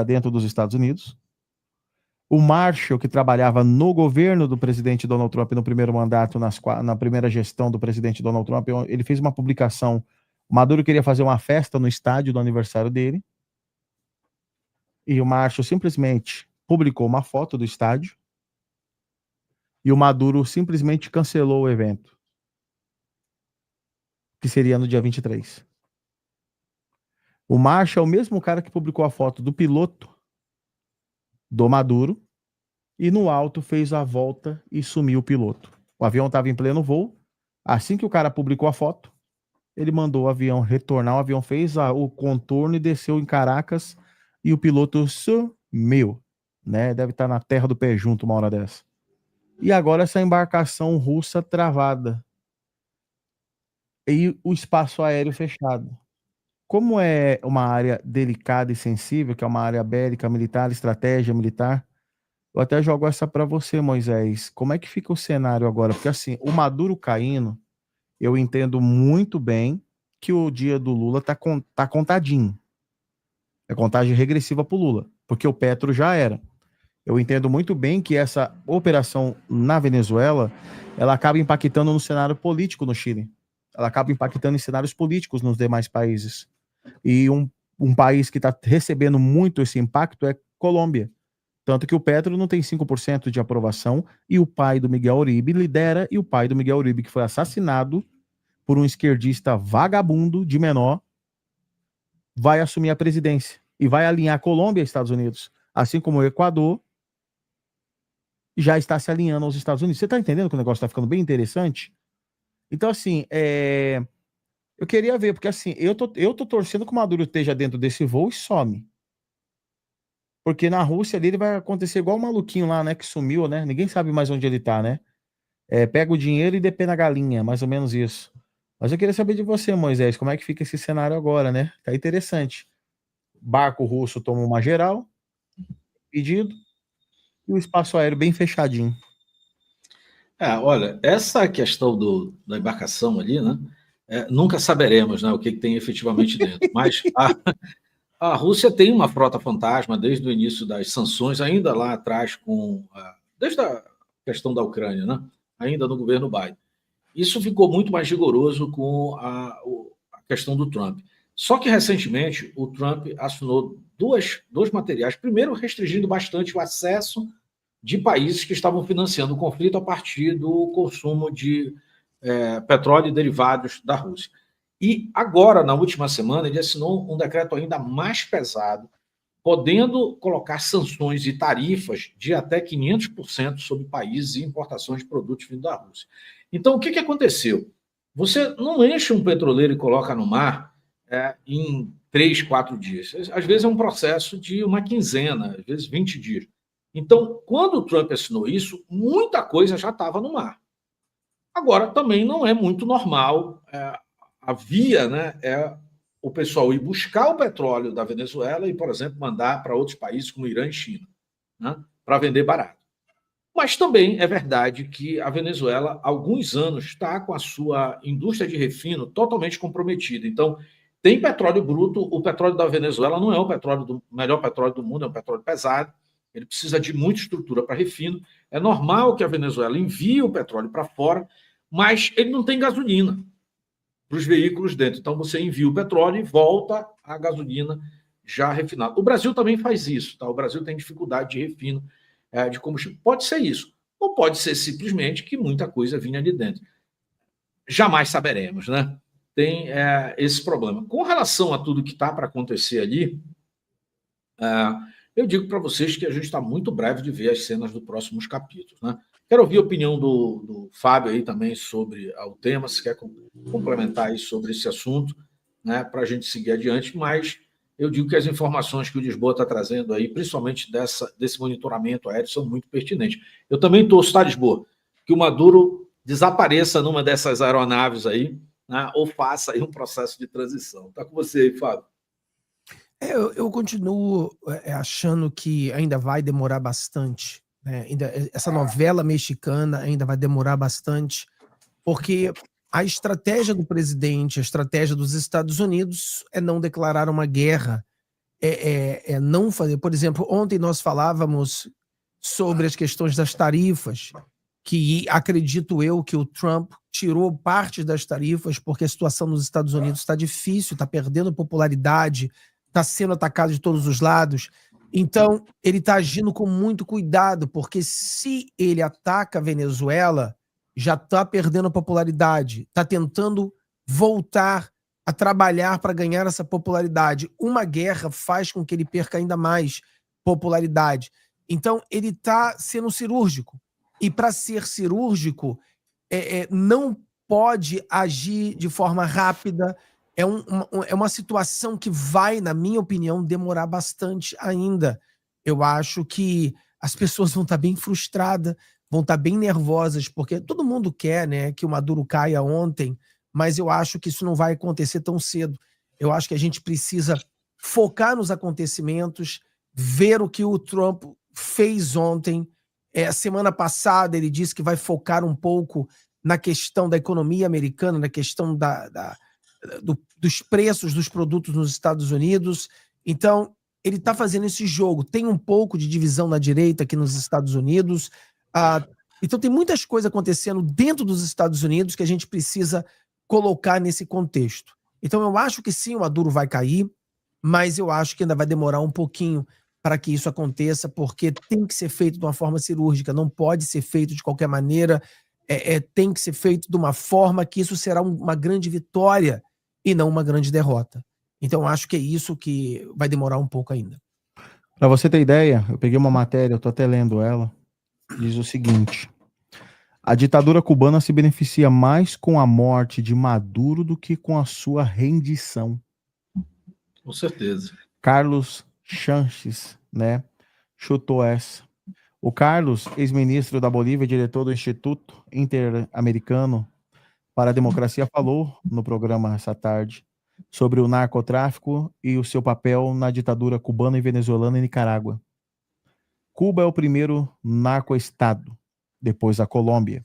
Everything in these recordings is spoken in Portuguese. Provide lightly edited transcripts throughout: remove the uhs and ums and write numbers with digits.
dentro dos Estados Unidos. O Marshall, que trabalhava no governo do presidente Donald Trump no primeiro mandato, na primeira gestão do presidente Donald Trump, ele fez uma publicação. O Maduro queria fazer uma festa no estádio do aniversário dele. E o Marshall simplesmente publicou uma foto do estádio. E o Maduro simplesmente cancelou o evento, que seria no dia 23. O Marshall é o mesmo cara que publicou a foto do piloto do Maduro e no alto fez a volta e sumiu o piloto. O avião estava em pleno voo. Assim que o cara publicou a foto, ele mandou o avião retornar. O avião fez o contorno e desceu em Caracas e o piloto sumiu, né? Deve estar na terra do pé junto uma hora dessa. E agora essa embarcação russa travada e o espaço aéreo fechado. Como é uma área delicada e sensível, que é uma área bélica, militar, estratégia militar, eu até jogo essa para você, Moisés. Como é que fica o cenário agora? Porque assim, o Maduro caindo, eu entendo muito bem que o dia do Lula tá contadinho. É contagem regressiva para o Lula, porque o Petro já era. Eu entendo muito bem que essa operação na Venezuela, ela acaba impactando no cenário político no Chile. Ela acaba impactando em cenários políticos nos demais países. E um país que está recebendo muito esse impacto é Colômbia. Tanto que o Petro não tem 5% de aprovação e o pai do Miguel Uribe lidera, e o pai do Miguel Uribe, que foi assassinado por um esquerdista vagabundo de menor, vai assumir a presidência e vai alinhar Colômbia e Estados Unidos, assim como o Equador já está se alinhando aos Estados Unidos. Você está entendendo que o negócio está ficando bem interessante? Então, assim, eu queria ver, porque assim, eu tô torcendo que o Maduro esteja dentro desse voo e some. Porque na Rússia ali ele vai acontecer igual o maluquinho lá, né, que sumiu, né? Ninguém sabe mais onde ele tá, né? Pega o dinheiro e depena a galinha, mais ou menos isso. Mas eu queria saber de você, Moisés, como é que fica esse cenário agora, né? Tá interessante. Barco russo toma uma geral, pedido, e o espaço aéreo bem fechadinho. Olha, essa questão da embarcação ali, né? Nunca saberemos, né, o que tem efetivamente dentro. Mas a Rússia tem uma frota fantasma desde o início das sanções, ainda lá atrás, desde a questão da Ucrânia, né? Ainda no governo Biden. Isso ficou muito mais rigoroso com a questão do Trump. Só que, recentemente, o Trump assinou dois materiais, primeiro restringindo bastante o acesso de países que estavam financiando o conflito a partir do consumo de petróleo e derivados da Rússia. E agora, na última semana, ele assinou um decreto ainda mais pesado, podendo colocar sanções e tarifas de até 500% sobre países e importações de produtos vindos da Rússia. Então, o que aconteceu? Você não enche um petroleiro e coloca no mar em 3, 4 dias. Às vezes é um processo de uma quinzena, às vezes 20 dias. Então, quando o Trump assinou isso, muita coisa já estava no mar. Agora, também não é muito normal. A via, né, o pessoal ir buscar o petróleo da Venezuela e, por exemplo, mandar para outros países como Irã e China, né, para vender barato. Mas também é verdade que a Venezuela, há alguns anos, está com a sua indústria de refino totalmente comprometida. Então, tem petróleo bruto. O petróleo da Venezuela não é o melhor petróleo do mundo, é um petróleo pesado. Ele precisa de muita estrutura para refino. É normal que a Venezuela envie o petróleo para fora, mas ele não tem gasolina para os veículos dentro. Então, você envia o petróleo e volta a gasolina já refinada. O Brasil também faz isso, tá? O Brasil tem dificuldade de refino de combustível. Pode ser isso, ou pode ser simplesmente que muita coisa vinha ali dentro. Jamais saberemos, né? Tem esse problema. Com relação a tudo que está para acontecer ali, eu digo para vocês que a gente está muito breve de ver as cenas dos próximos capítulos, né? Quero ouvir a opinião do Fábio aí também sobre o tema, se quer complementar aí sobre esse assunto, né, para a gente seguir adiante, mas eu digo que as informações que o Lisboa está trazendo aí, principalmente desse monitoramento aéreo, são muito pertinentes. Eu também torço, tá, Lisboa, que o Maduro desapareça numa dessas aeronaves aí, né, ou faça aí um processo de transição. Está com você aí, Fábio. Eu continuo achando que ainda vai demorar bastante, né? Essa novela mexicana ainda vai demorar bastante, porque a estratégia do presidente, a estratégia dos Estados Unidos é não declarar uma guerra não fazer. Por exemplo, ontem nós falávamos sobre as questões das tarifas, que acredito eu que o Trump tirou parte das tarifas porque a situação nos Estados Unidos está difícil, está perdendo popularidade, está sendo atacado de todos os lados. Então, ele está agindo com muito cuidado, porque se ele ataca a Venezuela, já está perdendo popularidade, está tentando voltar a trabalhar para ganhar essa popularidade. Uma guerra faz com que ele perca ainda mais popularidade. Então, ele está sendo cirúrgico. E para ser cirúrgico, não pode agir de forma rápida. É uma situação que vai, na minha opinião, demorar bastante ainda. Eu acho que as pessoas vão estar bem frustradas, vão estar bem nervosas, porque todo mundo quer, né, que o Maduro caia ontem, mas eu acho que isso não vai acontecer tão cedo. Eu acho que a gente precisa focar nos acontecimentos, ver o que o Trump fez ontem. Semana passada ele disse que vai focar um pouco na questão da economia americana, na questão dos preços dos produtos nos Estados Unidos. Então, ele está fazendo esse jogo. Tem um pouco de divisão na direita aqui nos Estados Unidos. Então, tem muitas coisas acontecendo dentro dos Estados Unidos que a gente precisa colocar nesse contexto. Então, eu acho que sim, o Maduro vai cair, mas eu acho que ainda vai demorar um pouquinho para que isso aconteça, porque tem que ser feito de uma forma cirúrgica, não pode ser feito de qualquer maneira, tem que ser feito de uma forma que isso será uma grande vitória e não uma grande derrota. Então, eu acho que é isso que vai demorar um pouco ainda. Para você ter ideia, eu peguei uma matéria, eu estou até lendo ela, diz o seguinte: a ditadura cubana se beneficia mais com a morte de Maduro do que com a sua rendição. Com certeza. Carlos Chanches, né, chutou essa. O Carlos, ex-ministro da Bolívia, diretor do Instituto Interamericano para a Democracia, falou no programa essa tarde sobre o narcotráfico e o seu papel na ditadura cubana e venezuelana e Nicarágua. Cuba é o primeiro narcoestado, depois da Colômbia.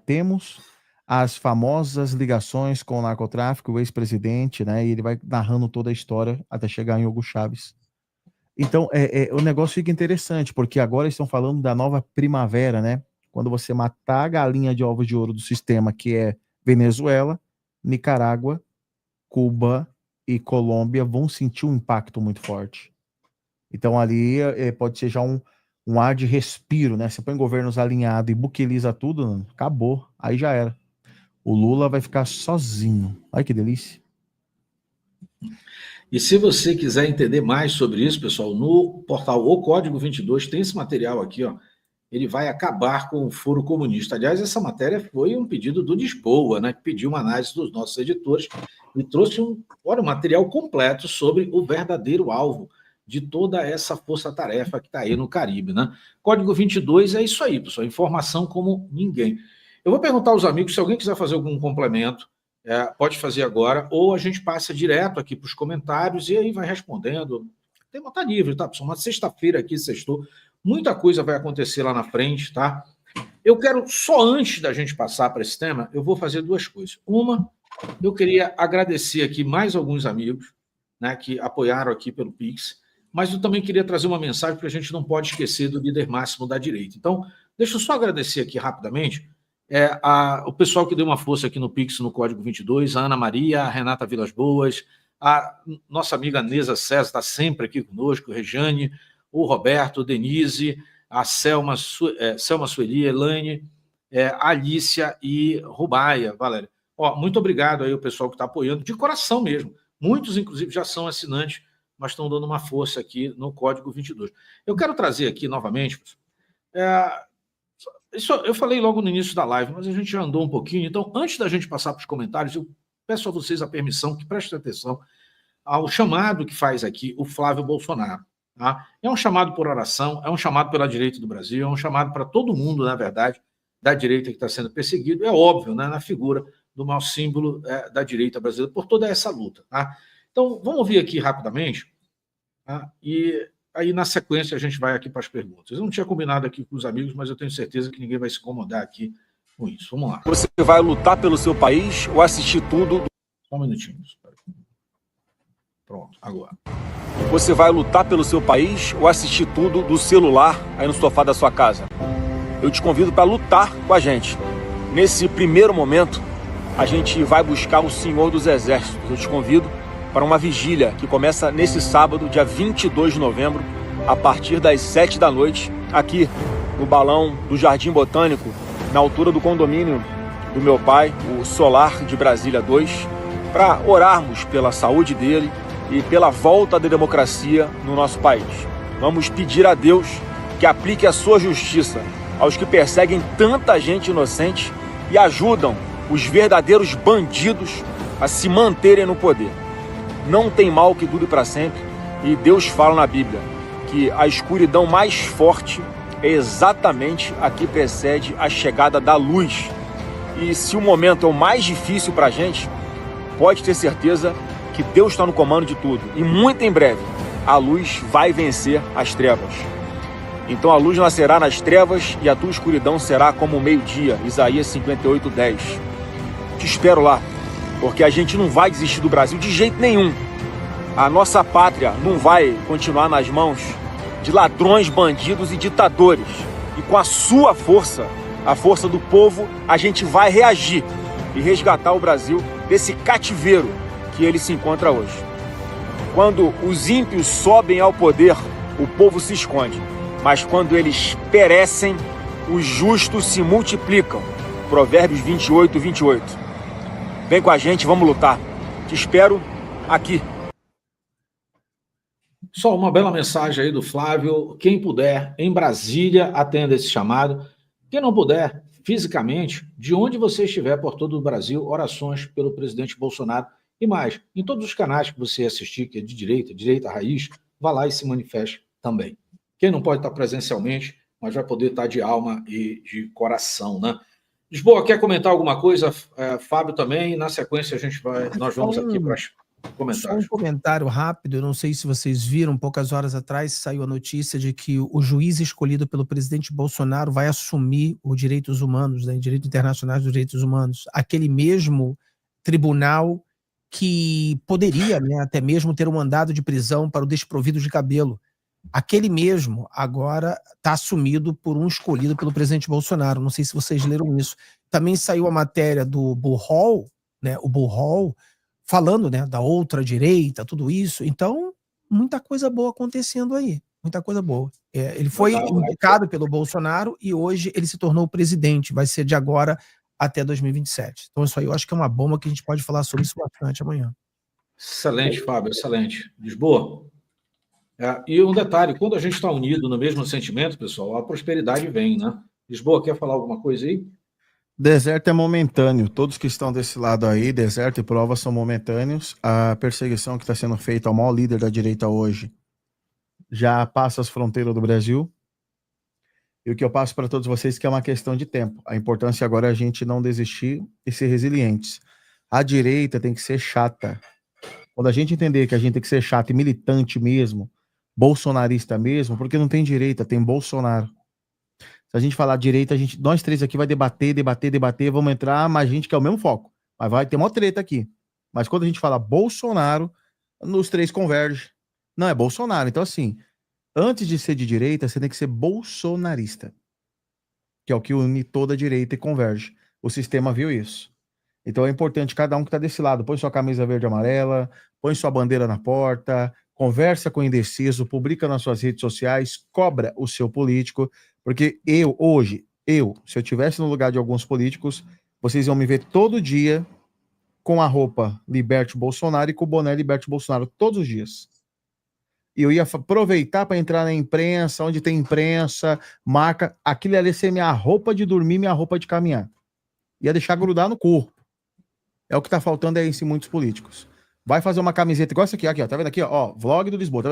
Temos as famosas ligações com o narcotráfico, o ex-presidente, né? E ele vai narrando toda a história até chegar em Hugo Chávez. Então, o negócio fica interessante, porque agora estão falando da nova primavera, né? Quando você matar a galinha de ovos de ouro do sistema, que é Venezuela, Nicarágua, Cuba e Colômbia vão sentir um impacto muito forte. Então, ali pode ser já um ar de respiro, né? Você põe governos alinhados e buqueliza tudo, acabou, aí já era. O Lula vai ficar sozinho. Olha que delícia. E se você quiser entender mais sobre isso, pessoal, no portal O Código 22 tem esse material aqui, ó. Ele vai acabar com o foro comunista. Aliás, essa matéria foi um pedido do Lisboa, né, que pediu uma análise dos nossos editores e trouxe um material completo sobre o verdadeiro alvo de toda essa força-tarefa que está aí no Caribe, né? Código 22 é isso aí, pessoal, informação como ninguém. Eu vou perguntar aos amigos, se alguém quiser fazer algum complemento, pode fazer agora, ou a gente passa direto aqui para os comentários e aí vai respondendo. O tema está livre, tá, pessoal? Uma sexta-feira aqui, sextou, muita coisa vai acontecer lá na frente, tá? Eu quero, só antes da gente passar para esse tema, eu vou fazer duas coisas. Uma, eu queria agradecer aqui mais alguns amigos, né, que apoiaram aqui pelo Pix, mas eu também queria trazer uma mensagem, porque a gente não pode esquecer do líder máximo da direita. Então, deixa eu só agradecer aqui rapidamente o pessoal que deu uma força aqui no Pix, no Código 22, a Ana Maria, a Renata Vilas Boas, a nossa amiga Neza César está sempre aqui conosco, Rejane, o Roberto, o Denise, a Selma Sueli, Elaine, a Alícia e Rubaia, Valéria. Muito obrigado aí o pessoal que está apoiando, de coração mesmo. Muitos, inclusive, já são assinantes, mas estão dando uma força aqui no Código 22. Eu quero trazer aqui novamente, isso eu falei logo no início da live, mas a gente já andou um pouquinho, então antes da gente passar para os comentários, eu peço a vocês a permissão que prestem atenção ao chamado que faz aqui o Flávio Bolsonaro. Tá? É um chamado por oração, é um chamado pela direita do Brasil, é um chamado para todo mundo, na verdade, da direita que está sendo perseguido, é óbvio, né, na figura do maior símbolo da direita brasileira, por toda essa luta. Tá? Então, vamos ouvir aqui rapidamente, tá? E aí, na sequência, a gente vai aqui para as perguntas. Eu não tinha combinado aqui com os amigos, mas eu tenho certeza que ninguém vai se incomodar aqui com isso. Vamos lá. Você vai lutar pelo seu país ou assistir tudo? Só um minutinho. Pronto, agora. Você vai lutar pelo seu país ou assistir tudo do celular aí no sofá da sua casa? Eu te convido para lutar com a gente. Nesse primeiro momento, a gente vai buscar o Senhor dos Exércitos. Eu te convido para uma vigília que começa nesse sábado, dia 22 de novembro, a partir das 7 da noite, aqui no Balão do Jardim Botânico, na altura do condomínio do meu pai, o Solar de Brasília 2, para orarmos pela saúde dele e pela volta da democracia no nosso país. Vamos pedir a Deus que aplique a sua justiça aos que perseguem tanta gente inocente e ajudam os verdadeiros bandidos a se manterem no poder. Não tem mal que dure para sempre, e Deus fala na Bíblia que a escuridão mais forte é exatamente a que precede a chegada da luz. E se o momento é o mais difícil para a gente, pode ter certeza que Deus está no comando de tudo. E muito em breve, a luz vai vencer as trevas. Então a luz nascerá nas trevas e a tua escuridão será como o meio-dia. Isaías 58:10. Te espero lá, porque a gente não vai desistir do Brasil de jeito nenhum. A nossa pátria não vai continuar nas mãos de ladrões, bandidos e ditadores. E com a sua força, a força do povo, a gente vai reagir e resgatar o Brasil desse cativeiro que ele se encontra hoje. Quando os ímpios sobem ao poder, o povo se esconde. Mas quando eles perecem, os justos se multiplicam. Provérbios 28:28. Vem com a gente, vamos lutar. Te espero aqui. Só uma bela mensagem aí do Flávio. Quem puder, em Brasília, atenda esse chamado. Quem não puder, fisicamente, de onde você estiver por todo o Brasil, orações pelo presidente Bolsonaro e mais. Em todos os canais que você assistir, que é de direita raiz, vá lá e se manifeste também. Quem não pode estar presencialmente, mas vai poder estar de alma e de coração, né? Lisboa, quer comentar alguma coisa? Fábio também. Na sequência, nós vamos aqui para os comentários. Só um comentário rápido. Eu não sei se vocês viram, poucas horas atrás saiu a notícia de que o juiz escolhido pelo presidente Bolsonaro vai assumir os direitos humanos, né, direito internacional dos direitos humanos, aquele mesmo tribunal que poderia, né, até mesmo ter um mandado de prisão para o desprovido de cabelo. Aquele mesmo agora está assumido por um escolhido pelo presidente Bolsonaro. Não sei se vocês leram isso. Também saiu a matéria do Buchholz, né, o Buchholz, falando, né, da outra direita, tudo isso. Então, muita coisa boa acontecendo aí. Muita coisa boa. Ele foi indicado pelo Bolsonaro e hoje ele se tornou presidente. Vai ser de agora até 2027. Então, isso aí eu acho que é uma bomba que a gente pode falar sobre isso bastante amanhã. Excelente, Fábio, excelente. Lisboa. E um detalhe, quando a gente está unido no mesmo sentimento, pessoal, a prosperidade vem, né? Lisboa, quer falar alguma coisa aí? Deserto é momentâneo. Todos que estão desse lado aí, deserto e prova são momentâneos. A perseguição que está sendo feita ao maior líder da direita hoje já passa as fronteiras do Brasil. E o que eu passo para todos vocês que é uma questão de tempo. A importância agora é a gente não desistir e ser resilientes. A direita tem que ser chata. Quando a gente entender que a gente tem que ser chato e militante mesmo, bolsonarista mesmo, porque não tem direita, tem Bolsonaro. Se a gente falar direita, nós três aqui vai debater, vamos entrar, mas a gente quer o mesmo foco. Mas vai ter uma treta aqui. Mas quando a gente fala Bolsonaro, nos três converge. Não, é Bolsonaro. Então, assim, antes de ser de direita, você tem que ser bolsonarista. Que é o que une toda a direita e converge. O sistema viu isso. Então é importante cada um que está desse lado, põe sua camisa verde e amarela, põe sua bandeira na porta, conversa com o indeciso, publica nas suas redes sociais, cobra o seu político, porque se eu estivesse no lugar de alguns políticos, vocês iam me ver todo dia com a roupa Liberte Bolsonaro e com o boné Liberte Bolsonaro, todos os dias. E eu ia aproveitar para entrar na imprensa, onde tem imprensa, marca, aquilo ia ser minha roupa de dormir, minha roupa de caminhar. Ia deixar grudar no corpo. É o que tá faltando aí em muitos políticos. Vai fazer uma camiseta igual essa aqui, ó, tá vendo aqui, ó, vlog do Lisboa.